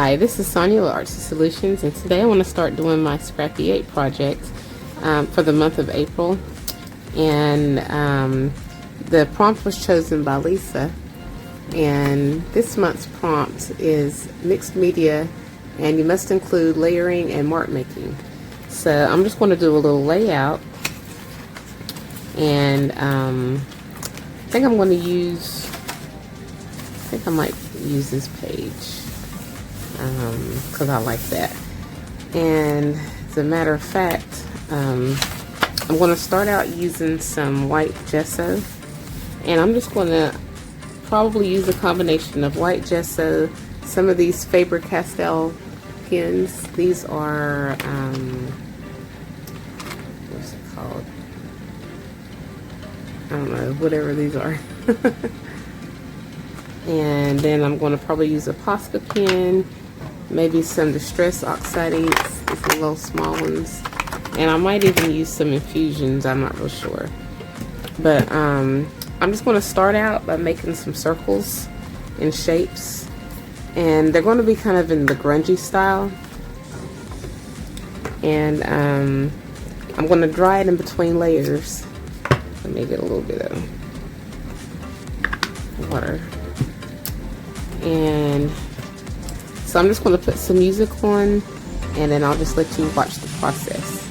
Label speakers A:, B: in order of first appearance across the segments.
A: Hi, this is Sonia with Artsy Solutions, and today I want to start doing my Scrappy 8 project for the month of April. And the prompt was chosen by Lisa, and this month's prompt is mixed media, and you must include layering and mark making. So I'm just going to do a little layout, and I think I'm going to use, I might use this page because I like that. And as a matter of fact, I'm going to start out using some white gesso, and I'm just going to probably use a combination of white gesso, some of these Faber-Castell pens. These are what's it called? I don't know, whatever these are. And then I'm going to probably use a Posca pen, maybe some Distress Oxide-8s, these little small ones, and I might even use some infusions. I'm not real sure. But I'm just going to start out by making some circles and shapes, and they're going to be kind of in the grungy style. And I'm going to dry it in between layers. Let me get a little bit of water. And so I'm just going to put some music on, and then I'll just let you watch the process.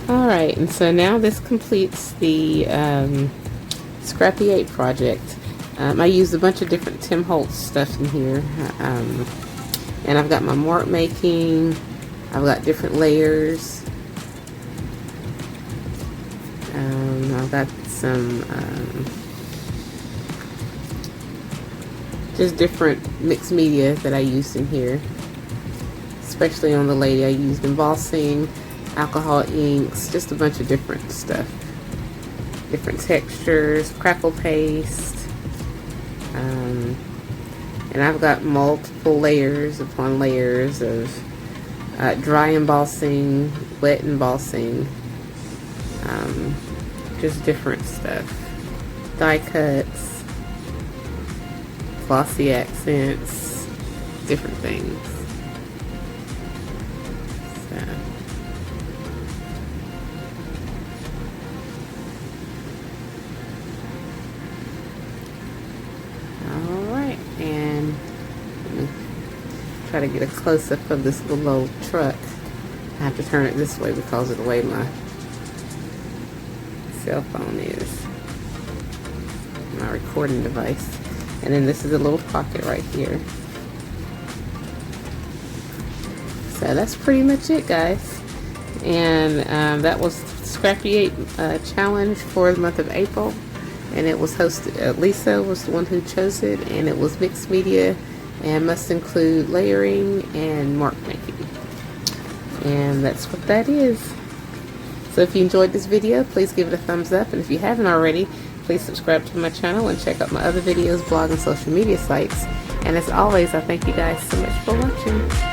A: Alright, and so now this completes the Scrappy 8 project. I used a bunch of different Tim Holtz stuff in here. And I've got my mark making, I've got different layers. I've got some just different mixed media that I used in here. Especially on the lady, I used embossing, alcohol inks, just a bunch of different stuff. Different textures, crackle paste. And I've got multiple layers upon layers of dry embossing, wet embossing, just different stuff. Die cuts, glossy accents, different things. Alright, and let me try to get a close-up of this little old truck. I have to turn it this way because of the way my cell phone is, my recording device. And then this is a little pocket right here. So that's pretty much it, guys. And that was Scrappy 8 challenge for the month of April. And it was hosted, Lisa was the one who chose it, and it was mixed media and must include layering and mark making. And that's what that is. So if you enjoyed this video, please give it a thumbs up, and if you haven't already, please subscribe to my channel and check out my other videos, blog, and social media sites. And as always, I thank you guys so much for watching.